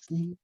Ujú.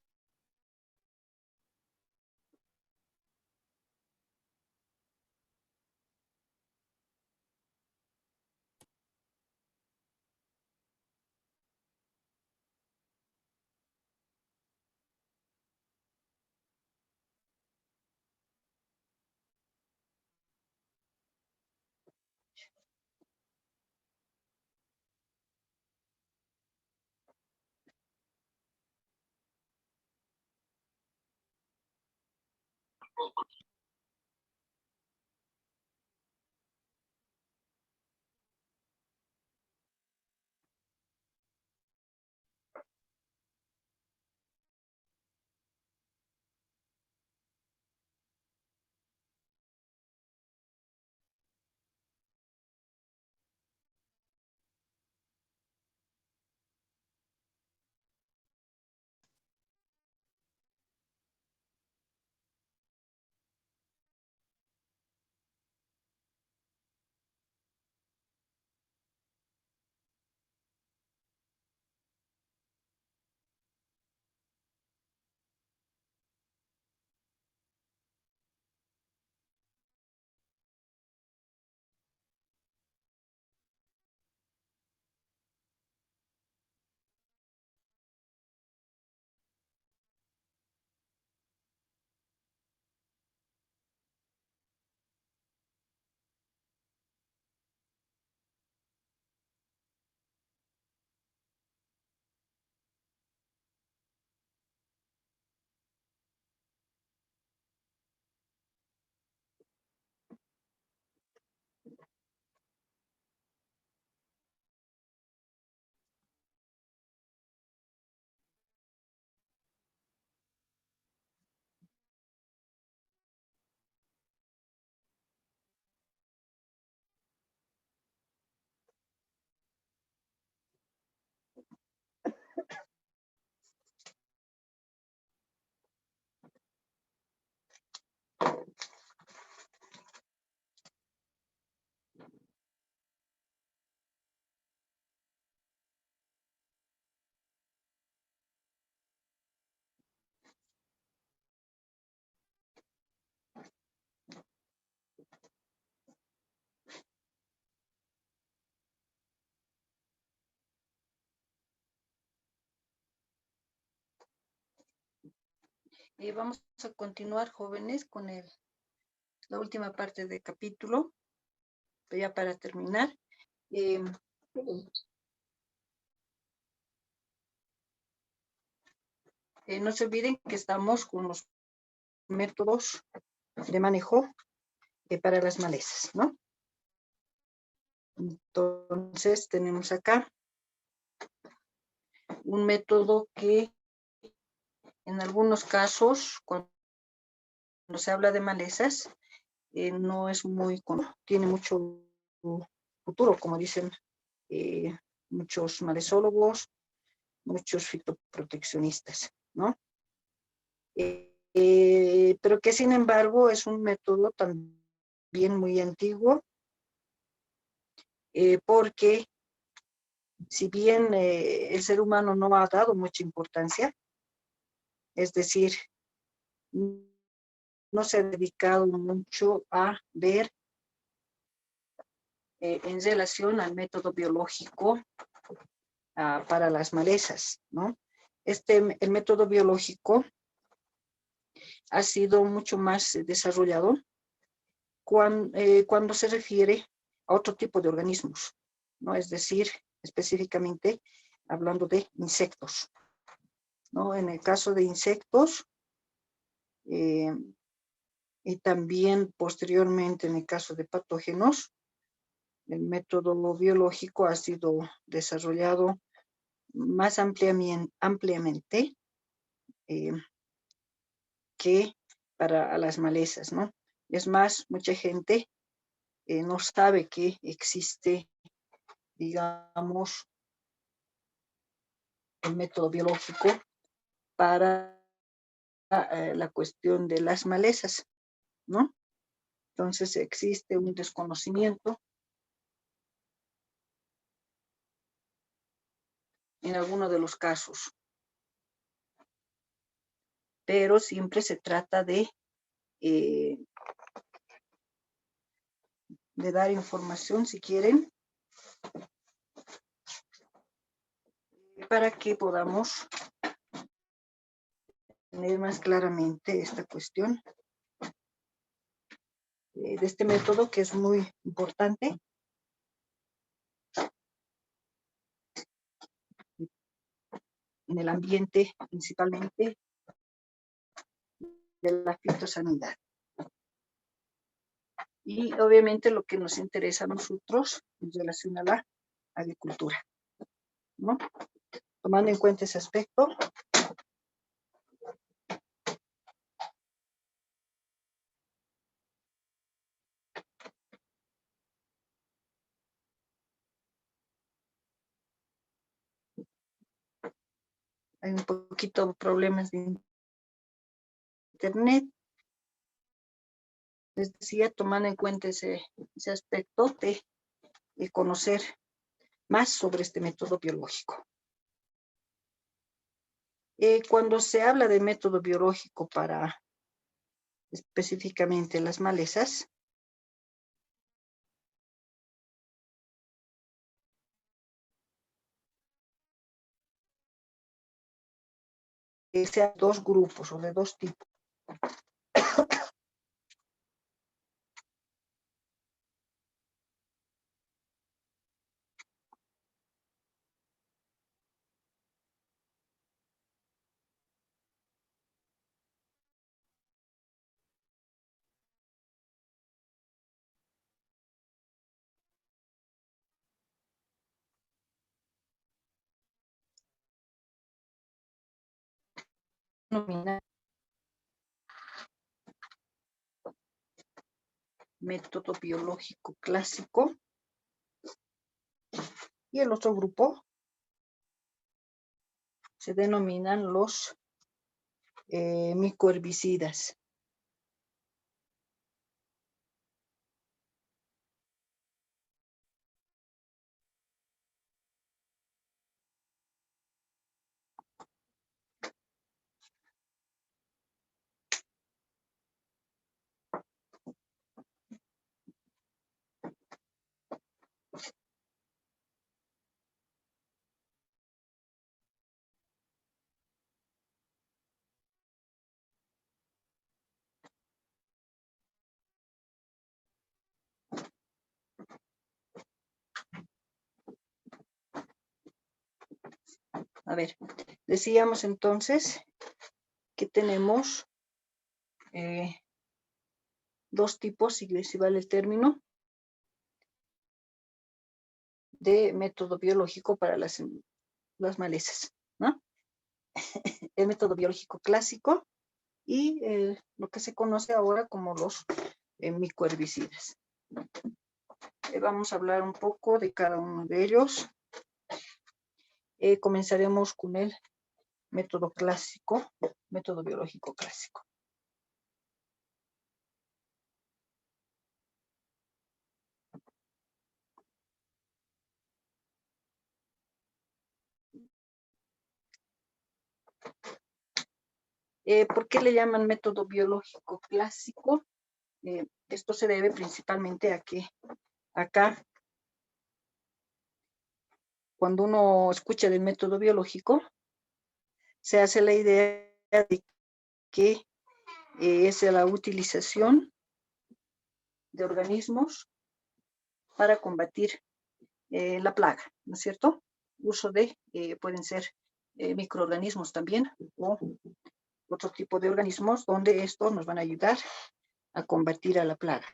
Vamos a continuar, jóvenes, con la última parte del capítulo, ya para terminar. Eh, no se olviden que estamos con los métodos de manejo para las malezas, ¿no? Entonces, tenemos acá un método que en algunos casos, cuando se habla de malezas, no es muy, tiene mucho futuro, como dicen muchos malezólogos, muchos fitoproteccionistas, ¿no? Pero que sin embargo es un método también muy antiguo, porque si bien el ser humano no ha dado mucha importancia, es decir, no se ha dedicado mucho a ver en relación al método biológico para las malezas, ¿no? El método biológico ha sido mucho más desarrollado cuando se refiere a otro tipo de organismos, ¿no? Es decir, específicamente hablando de insectos, ¿no? En el caso de insectos, y también posteriormente en el caso de patógenos, el método biológico ha sido desarrollado más ampliamente que para las malezas, ¿no? Es más, mucha gente no sabe que existe, digamos, el método biológico para la cuestión de las malezas, ¿no? Entonces existe un desconocimiento en alguno de los casos. pero siempre se trata de dar información, si quieren, para que podamos tener más claramente esta cuestión de este método, que es muy importante en el ambiente, principalmente de la fitosanidad. Y obviamente lo que nos interesa a nosotros en relación a la agricultura, ¿no? Tomando en cuenta ese aspecto, hay un poquito de problemas de internet. Les decía, tomando en cuenta ese aspecto de conocer más sobre este método biológico. Cuando se habla de método biológico para específicamente las malezas, sean dos grupos o de dos tipos. Método biológico clásico, y el otro grupo se denominan los micoherbicidas. A ver, decíamos entonces que tenemos dos tipos, si vale el término, de método biológico para las malezas, ¿no? El método biológico clásico y lo que se conoce ahora como los micoherbicidas. Vamos a hablar un poco de cada uno de ellos. Comenzaremos con el método clásico, método biológico clásico. ¿Por qué le llaman método biológico clásico? Esto se debe principalmente a que acá, cuando uno escucha del método biológico, se hace la idea de que es la utilización de organismos para combatir la plaga, ¿no es cierto? Uso de, pueden ser microorganismos también, o otro tipo de organismos donde estos nos van a ayudar a combatir a la plaga.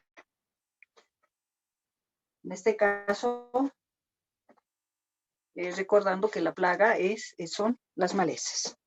En este caso, recordando que la plaga son las malezas.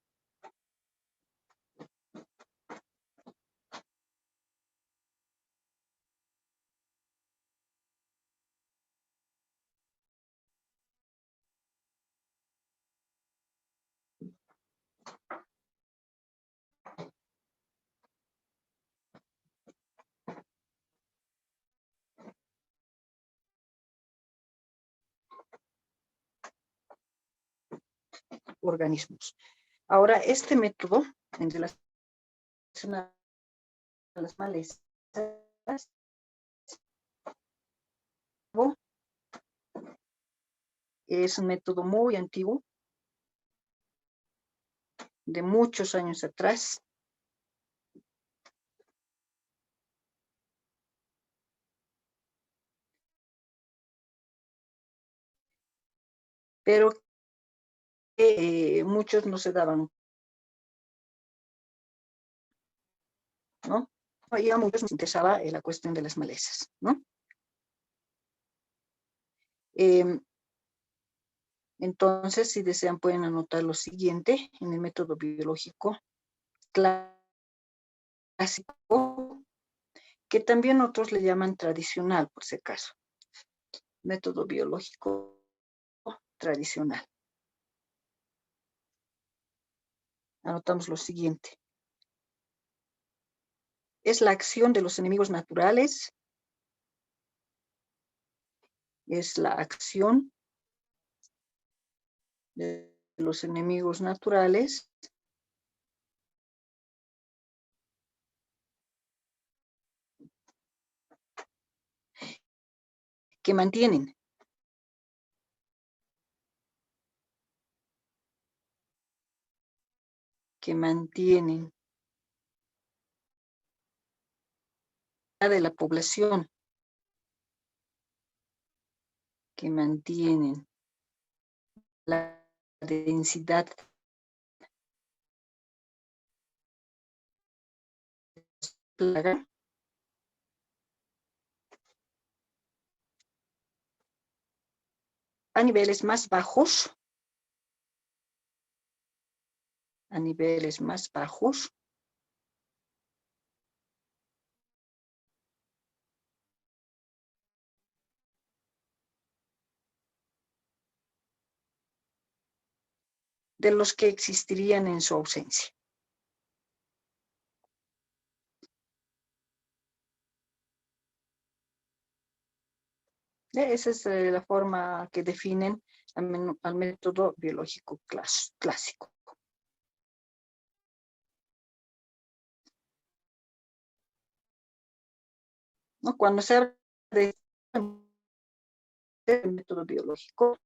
Organismos. Ahora, este método en relación a las malezas es un método muy antiguo, de muchos años atrás. Pero que muchos no se daban, ¿no? Y a muchos nos interesaba la cuestión de las malezas, ¿no? Entonces, si desean, pueden anotar lo siguiente en el método biológico clásico, que también otros le llaman tradicional, por si acaso. Método biológico tradicional. Anotamos lo siguiente. Es la acción de los enemigos naturales. Es la acción de los enemigos naturales que mantienen de la población, que mantienen la densidad plaga a niveles más bajos, de los que existirían en su ausencia. Esa es la forma que definen al método biológico clásico. ¿No? Cuando se habla de método biológico,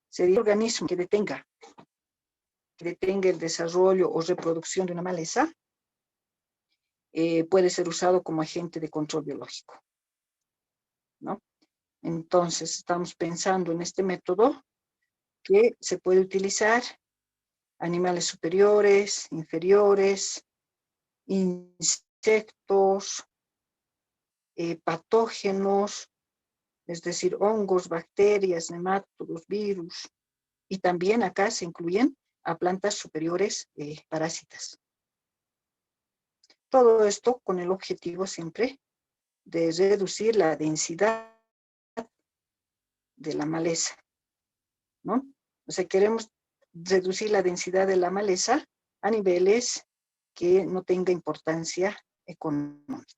sería un organismo que detenga el desarrollo o reproducción de una maleza, puede ser usado como agente de control biológico, ¿no? Entonces, estamos pensando en este método que se puede utilizar animales superiores, inferiores, insectos, patógenos, es decir, hongos, bacterias, nematodos, virus, y también acá se incluyen a plantas superiores parásitas. Todo esto con el objetivo siempre de reducir la densidad de la maleza, ¿no? O sea, queremos reducir la densidad de la maleza a niveles que no tenga importancia económica.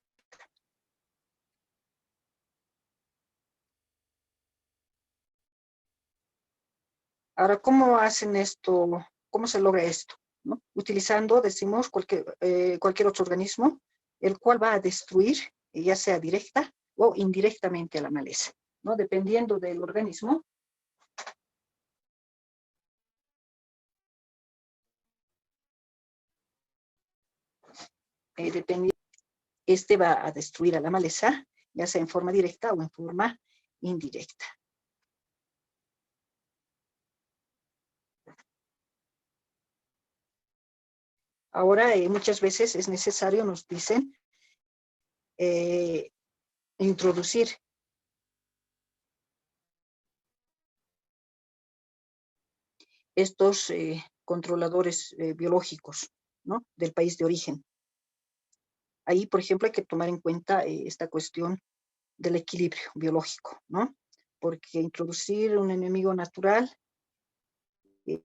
Ahora, ¿cómo hacen esto? ¿Cómo se logra esto? ¿No? Utilizando, decimos, cualquier otro organismo, el cual va a destruir, ya sea directa o indirectamente a la maleza, ¿no? Dependiendo del organismo. Este va a destruir a la maleza, ya sea en forma directa o en forma indirecta. Ahora, muchas veces es necesario, nos dicen, introducir estos controladores biológicos, ¿no? Del país de origen. Ahí, por ejemplo, hay que tomar en cuenta esta cuestión del equilibrio biológico, ¿no? Porque introducir un enemigo natural eh,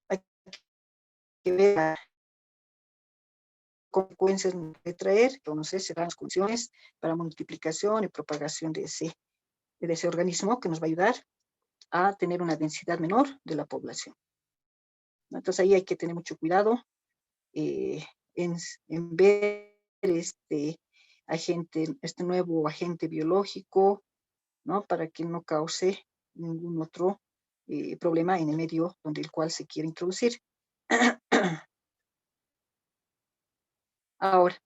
hay que ver las consecuencias de traer, conocer serán las condiciones para multiplicación y propagación de ese organismo que nos va a ayudar a tener una densidad menor de la población. Entonces ahí hay que tener mucho cuidado en ver este nuevo agente biológico, ¿no? Para que no cause ningún otro problema en el medio donde el cual se quiere introducir. Ahora,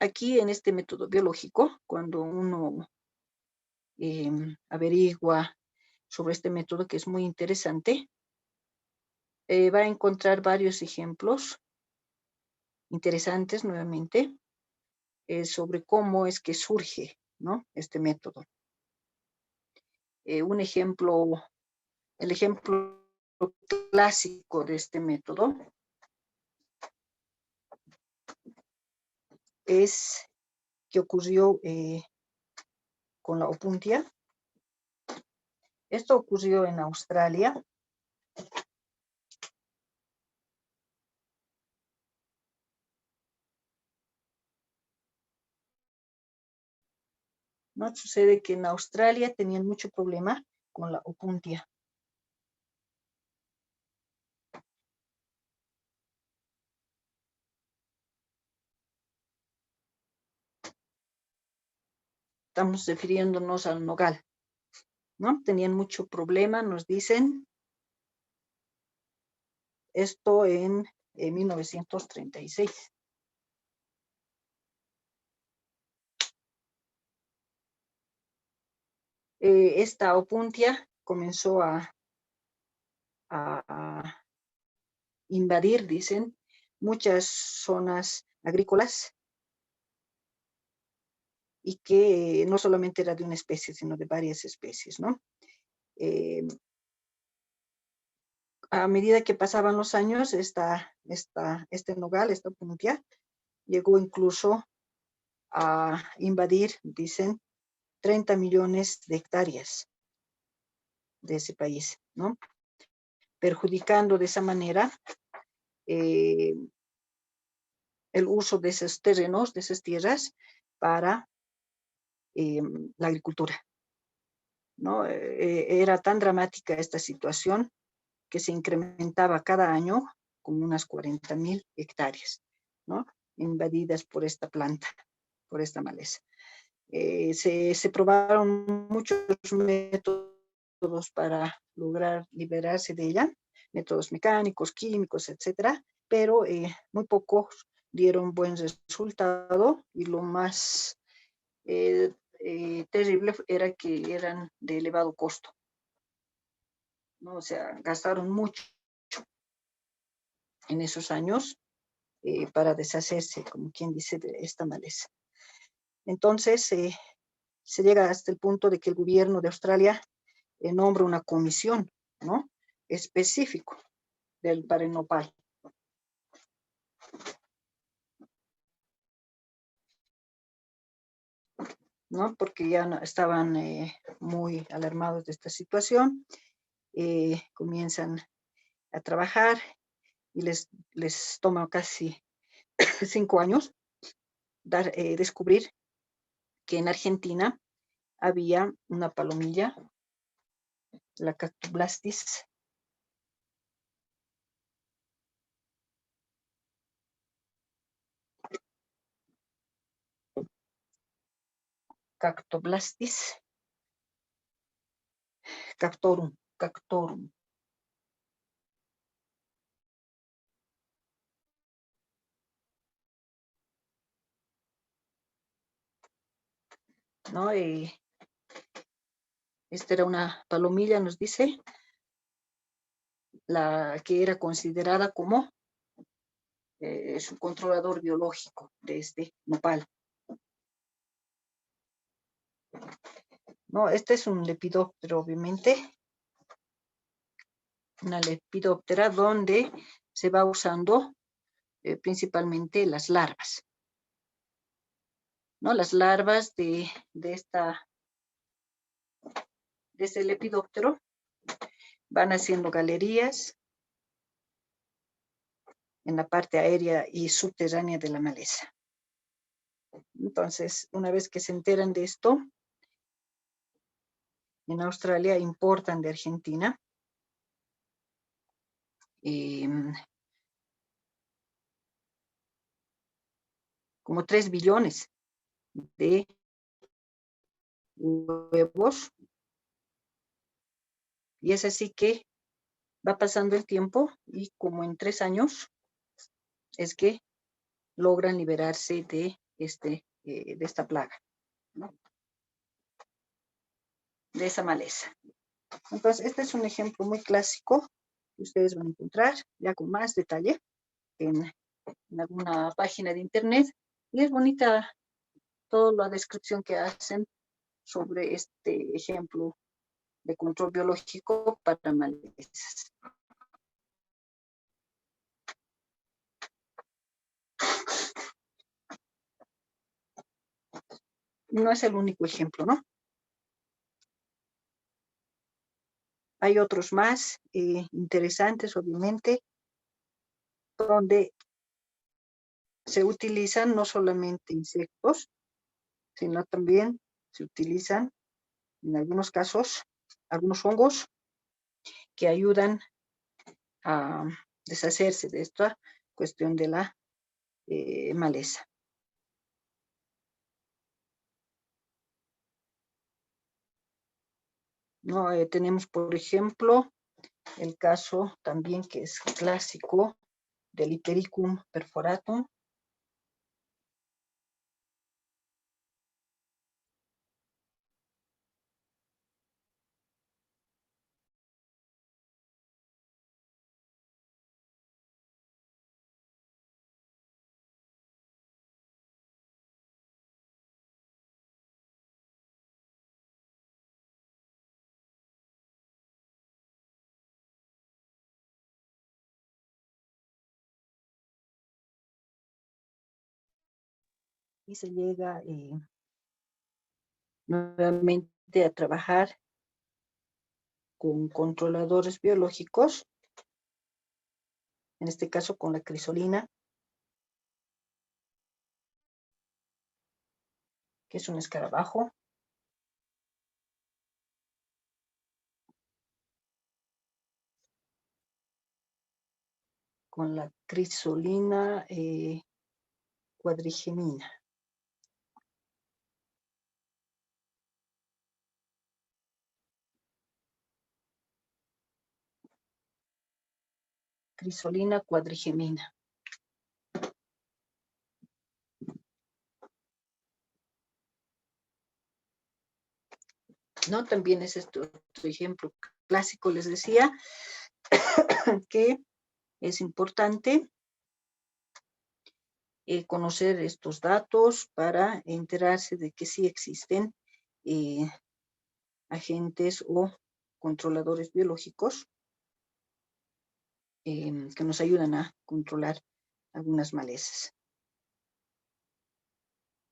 aquí en este método biológico, cuando uno averigua sobre este método, que es muy interesante, va a encontrar varios ejemplos interesantes nuevamente sobre cómo es que surge, ¿no? Este método. El ejemplo clásico de este método es que ocurrió con la opuntia. Esto ocurrió en Australia. ¿No? Sucede que en Australia tenían mucho problema con la opuntia. Estamos refiriéndonos al nogal, ¿no? Tenían mucho problema, nos dicen. Esto en 1936. Esta opuntia comenzó a invadir, dicen, muchas zonas agrícolas y que no solamente era de una especie, sino de varias especies, ¿no? A medida que pasaban los años, este nogal, esta opuntia, llegó incluso a invadir, dicen, 30 millones de hectáreas de ese país, ¿no? Perjudicando de esa manera el uso de esos terrenos, de esas tierras, para la agricultura, ¿no? Era tan dramática esta situación que se incrementaba cada año con unas 40.000 hectáreas, ¿no? Invadidas por esta planta, por esta maleza. Se probaron muchos métodos para lograr liberarse de ella, métodos mecánicos, químicos, etcétera, pero muy pocos dieron buen resultado y lo más terrible era que eran de elevado costo, ¿no? O sea, gastaron mucho en esos años para deshacerse, como quien dice, de esta maleza. Entonces, se llega hasta el punto de que el gobierno de Australia nombra una comisión, ¿no? Específico para el nopal. ¿No? Porque ya estaban muy alarmados de esta situación, comienzan a trabajar y les toma casi 5 años descubrir que en Argentina había una palomilla, la Cactoblastis cactorum, ¿no? Esta era una palomilla, nos dice, la que era considerada como su controlador biológico de este nopal. No, este es un lepidóptero, obviamente. Una lepidóptera donde se va usando principalmente las larvas, ¿no? Las larvas de este lepidóptero van haciendo galerías en la parte aérea y subterránea de la maleza. Entonces, una vez que se enteran de esto, en Australia importan de Argentina como 3 billones de huevos. Y es así que va pasando el tiempo y como en 3 años es que logran liberarse de esta plaga, ¿no? De esa maleza. Entonces, este es un ejemplo muy clásico que ustedes van a encontrar ya con más detalle en alguna página de internet. Y es bonita toda la descripción que hacen sobre este ejemplo de control biológico para malezas. No es el único ejemplo, ¿no? Hay otros más interesantes, obviamente, donde se utilizan no solamente insectos, sino también se utilizan, en algunos casos, algunos hongos que ayudan a deshacerse de esta cuestión de la maleza. ¿No? Tenemos, por ejemplo, el caso también que es clásico del Hipericum perforatum. Y se llega nuevamente a trabajar con controladores biológicos, en este caso con la crisolina, que es un escarabajo, con la crisolina cuadrigemina. Crisolina cuadrigemina. ¿No? También es este otro ejemplo clásico, les decía, que es importante conocer estos datos para enterarse de que sí existen agentes o controladores biológicos que nos ayudan a controlar algunas malezas.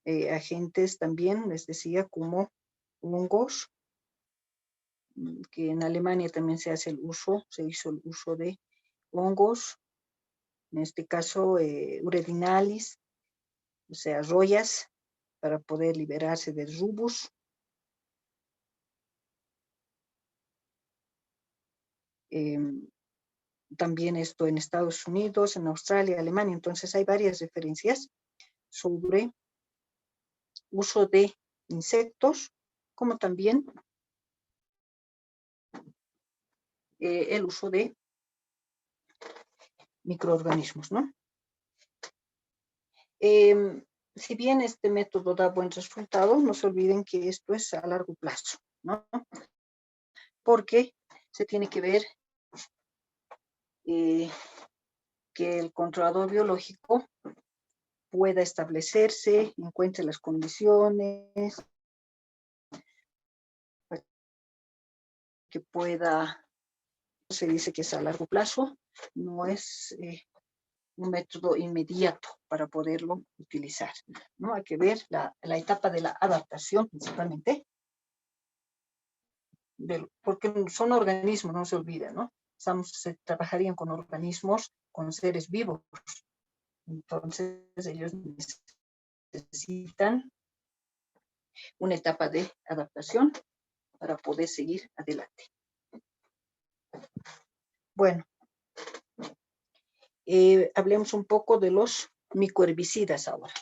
Agentes también, les decía, como hongos, que en Alemania también se hizo el uso de hongos, en este caso uredinalis, o sea, rollas, para poder liberarse del rubus. También esto en Estados Unidos, en Australia, Alemania, entonces hay varias referencias sobre uso de insectos, como también el uso de microorganismos, ¿no? Si bien este método da buen resultado, no se olviden que esto es a largo plazo, ¿no? Porque se tiene que ver que el controlador biológico pueda establecerse, encuentre las condiciones, que pueda, se dice que es a largo plazo, no es un método inmediato para poderlo utilizar, ¿no? Hay que ver la etapa de la adaptación principalmente, porque son organismos, no se olvida, ¿no? Se trabajarían con organismos, con seres vivos, entonces ellos necesitan una etapa de adaptación para poder seguir adelante. Bueno, hablemos un poco de los micoherbicidas ahora.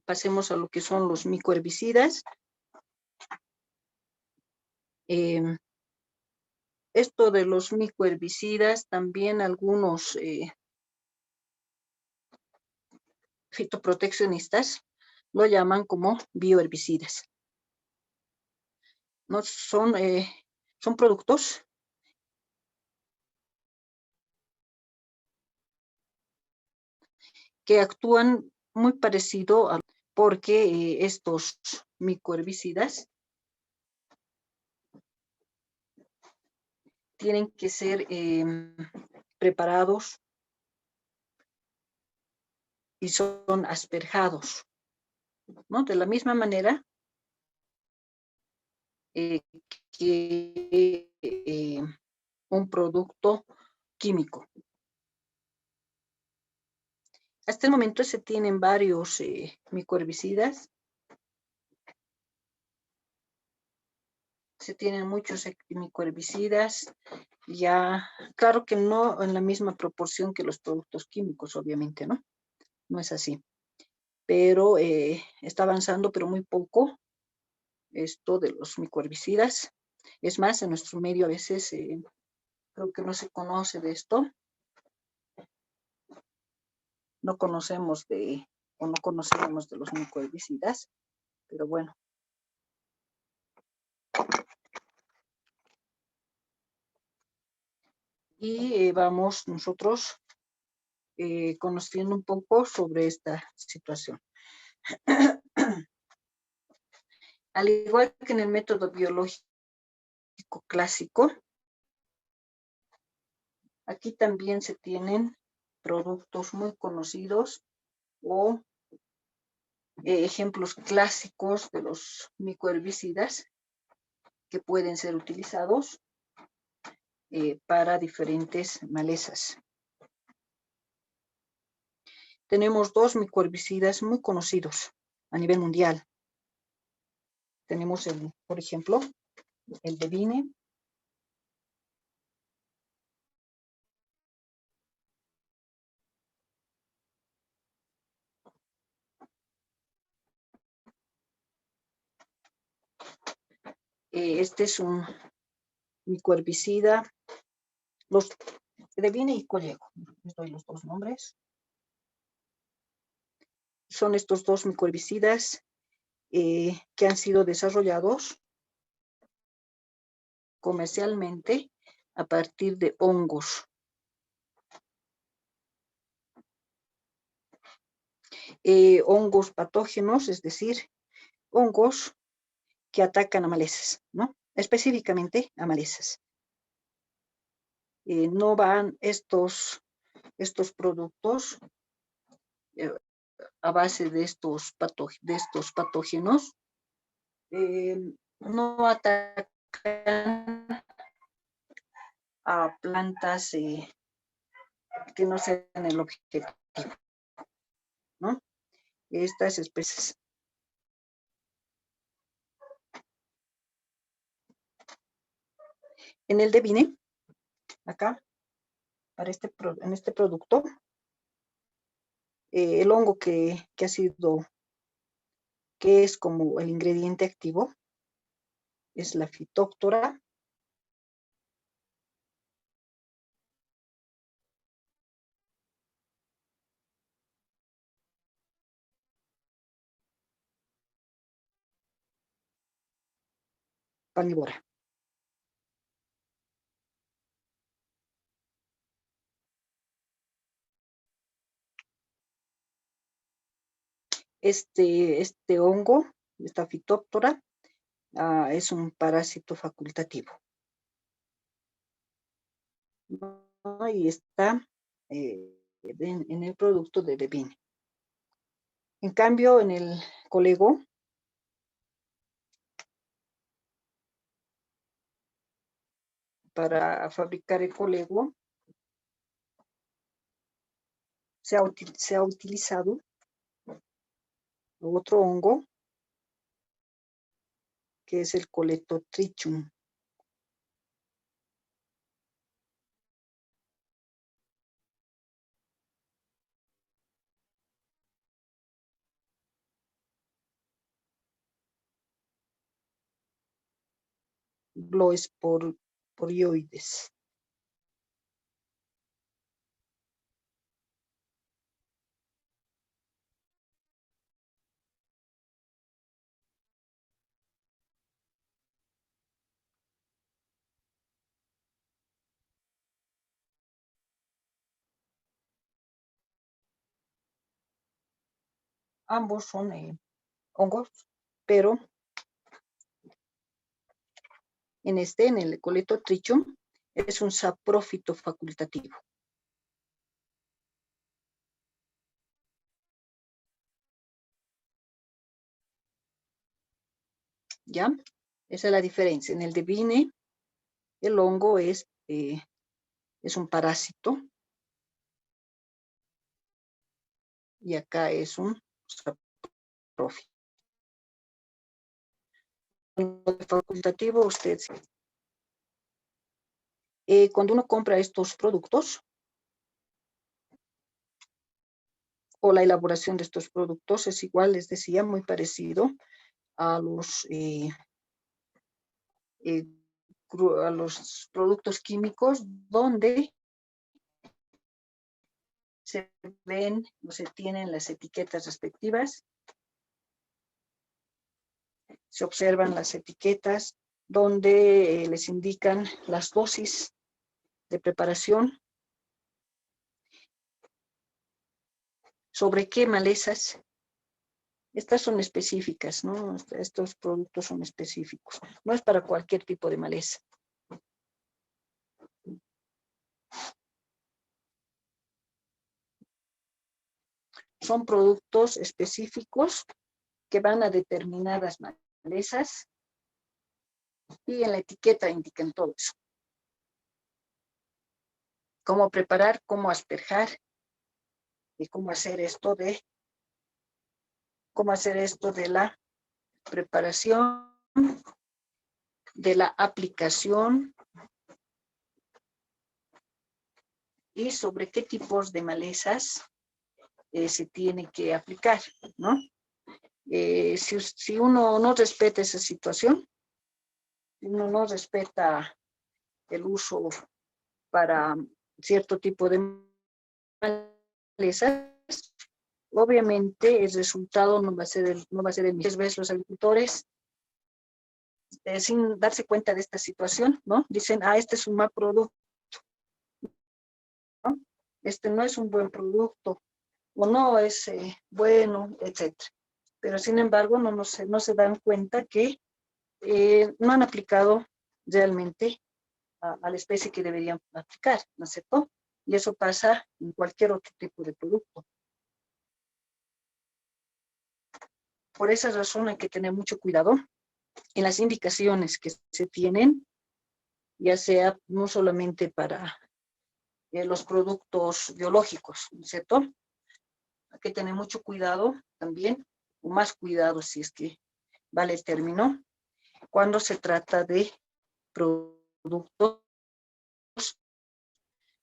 Pasemos a lo que son los micoherbicidas. Esto de los micoherbicidas, también algunos fitoproteccionistas lo llaman como bioherbicidas. No son, son productos que actúan muy parecido a, porque estos micoherbicidas tienen que ser preparados y son asperjados, ¿no? De la misma manera que un producto químico. Hasta el momento se tienen varios micoherbicidas. Se tienen muchos micoherbicidas, ya, claro que no en la misma proporción que los productos químicos, obviamente, ¿no? No es así. Pero está avanzando, pero muy poco, esto de los micoherbicidas. Es más, en nuestro medio a veces creo que no se conoce de esto. No conocemos de, o no conocemos de los micoherbicidas, pero bueno. Y vamos nosotros conociendo un poco sobre esta situación. Al igual que en el método biológico clásico, aquí también se tienen productos muy conocidos o ejemplos clásicos de los micoherbicidas que pueden ser utilizados para diferentes malezas. Tenemos dos micoherbicidas muy conocidos a nivel mundial. Tenemos, por ejemplo, el Devine. Este es un micoherbicida. Los Devine y Collego, les doy los dos nombres. Son estos dos micoherbicidas que han sido desarrollados comercialmente a partir de hongos. Hongos patógenos, es decir, hongos que atacan a malezas, ¿no? Específicamente a malezas. No van estos productos a base de estos patógenos, no atacan a plantas que no sean el objetivo, ¿no? Estas especies. En el Devine, acá, para en este producto, el hongo que es como el ingrediente activo, es la Phytophthora panivora. Este hongo, esta Phytophthora, es un parásito facultativo, ¿no? Y está en el producto de Devine. En cambio, colego. Para fabricar el colego se ha utilizado otro hongo que es el Coletotrichum. Gloesporioides. Ambos son hongos, pero en el Coletotrichum, es un saprófito facultativo. ¿Ya? Esa es la diferencia. En el de Vine, el hongo es un parásito. Y acá es un saprófito. Facultativo, usted. Cuando uno compra estos productos, o la elaboración de estos productos es igual, les decía, muy parecido a los productos químicos, donde se ven o se tienen las etiquetas respectivas, se observan las etiquetas donde les indican las dosis de preparación, sobre qué malezas. Estas son específicas, ¿no? Estos productos son específicos. No es para cualquier tipo de maleza. Son productos específicos que van a determinadas malezas y en la etiqueta indican todo eso. Cómo preparar, cómo asperjar y cómo hacer esto de la preparación, de la aplicación y sobre qué tipos de malezas se tiene que aplicar, ¿no? Si uno no respeta esa situación, si uno no respeta el uso para cierto tipo de malezas, obviamente el resultado no va a ser el mismo. Muchas veces los agricultores, sin darse cuenta de esta situación, ¿no? Dicen, este es un mal producto, ¿no? Este no es un buen producto, o no es bueno, etc. Pero sin embargo no se dan cuenta que no han aplicado realmente a la especie que deberían aplicar, ¿no es cierto? Y eso pasa en cualquier otro tipo de producto. Por esa razón hay que tener mucho cuidado en las indicaciones que se tienen, ya sea no solamente para los productos biológicos, ¿no es cierto? Hay que tener mucho cuidado también, o más cuidado si es que vale el término, cuando se trata de productos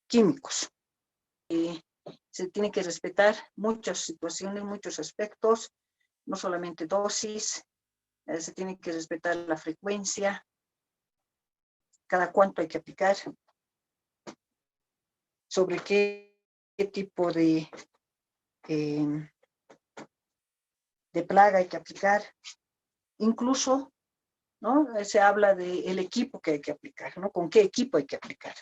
químicos. Se tiene que respetar muchas situaciones, muchos aspectos, no solamente dosis, se tiene que respetar la frecuencia, cada cuánto hay que aplicar, sobre qué tipo de plaga hay que aplicar, incluso, ¿no? Se habla del equipo que hay que aplicar, ¿no? ¿Con qué equipo hay que aplicar?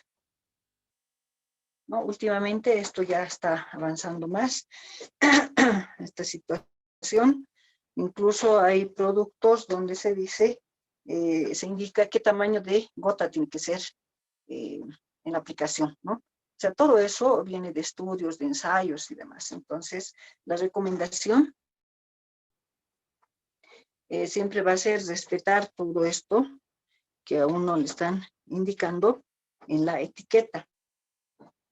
¿No? Últimamente esto ya está avanzando más, esta situación. Incluso hay productos donde se dice, se indica qué tamaño de gota tiene que ser en la aplicación, ¿no? O sea, todo eso viene de estudios, de ensayos y demás. Entonces, la recomendación siempre va a ser respetar todo esto que a uno le están indicando en la etiqueta,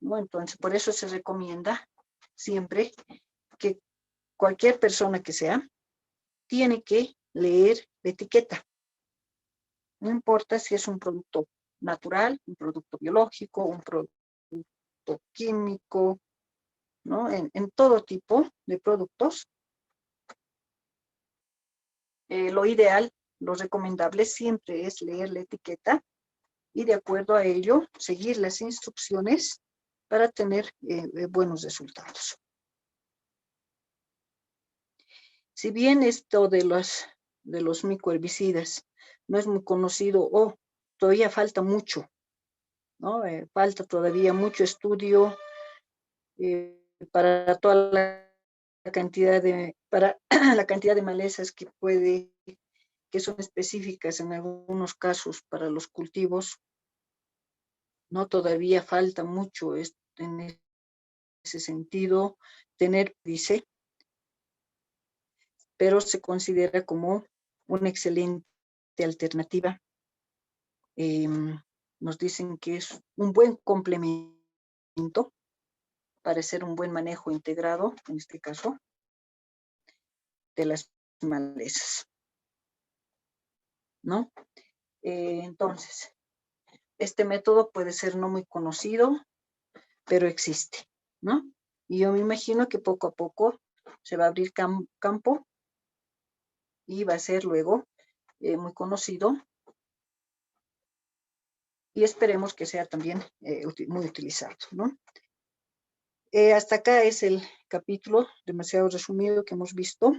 ¿no? Entonces, por eso se recomienda siempre que cualquier persona que sea, tiene que leer la etiqueta. No importa si es un producto natural, un producto biológico, un producto químico, ¿no? En todo tipo de productos, lo ideal, lo recomendable siempre es leer la etiqueta y de acuerdo a ello seguir las instrucciones para tener buenos resultados. Si bien esto de los micoherbicidas no es muy conocido o todavía falta mucho, ¿no? Falta todavía mucho estudio para toda la cantidad para la cantidad de malezas que son específicas en algunos casos para los cultivos, ¿no? Todavía falta mucho en ese sentido dice, pero se considera como una excelente alternativa. Nos dicen que es un buen complemento para hacer un buen manejo integrado, en este caso, de las malezas, ¿no? Entonces, este método puede ser no muy conocido, pero existe, ¿no? Y yo me imagino que poco a poco se va a abrir campo y va a ser luego muy conocido y esperemos que sea también muy utilizado, ¿no? Hasta acá es el capítulo demasiado resumido que hemos visto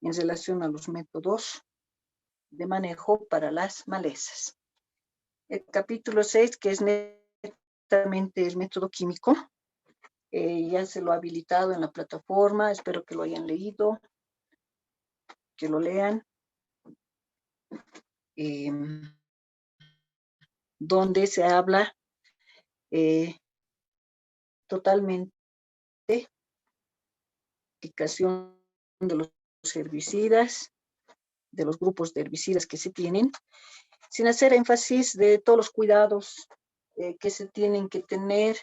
en relación a los métodos de manejo para las malezas. El capítulo 6, que es netamente el método químico, ya se lo ha habilitado en la plataforma, espero que lo hayan leído, que lo lean, donde se habla totalmente de aplicación de los herbicidas, de los grupos de herbicidas que se tienen, sin hacer énfasis de todos los cuidados que se tienen que tener,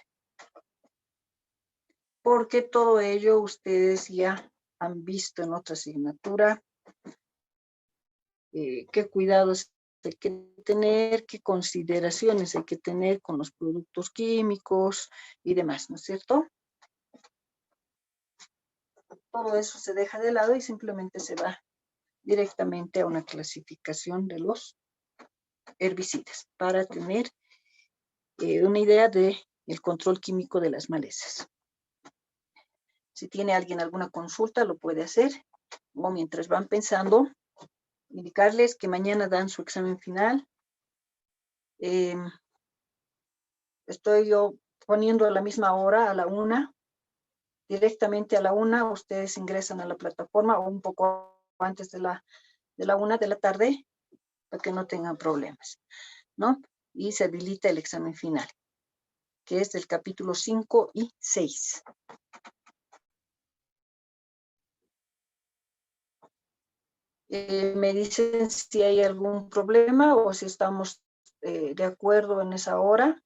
porque todo ello ustedes ya han visto en otra asignatura, qué cuidados hay que tener, qué consideraciones hay que tener con los productos químicos y demás, ¿no es cierto? Todo eso se deja de lado y simplemente se va directamente a una clasificación de los herbicidas para tener una idea del control químico de las malezas. Si tiene alguien alguna consulta, lo puede hacer, o mientras van pensando, indicarles que mañana dan su examen final. Estoy yo poniendo a la misma hora, a la 1, directamente a la 1, ustedes ingresan a la plataforma o un poco antes de la 1 de la tarde, para que no tengan problemas, ¿no? Y se habilita el examen final, que es del capítulo 5 y 6. Me dicen si hay algún problema o si estamos de acuerdo en esa hora.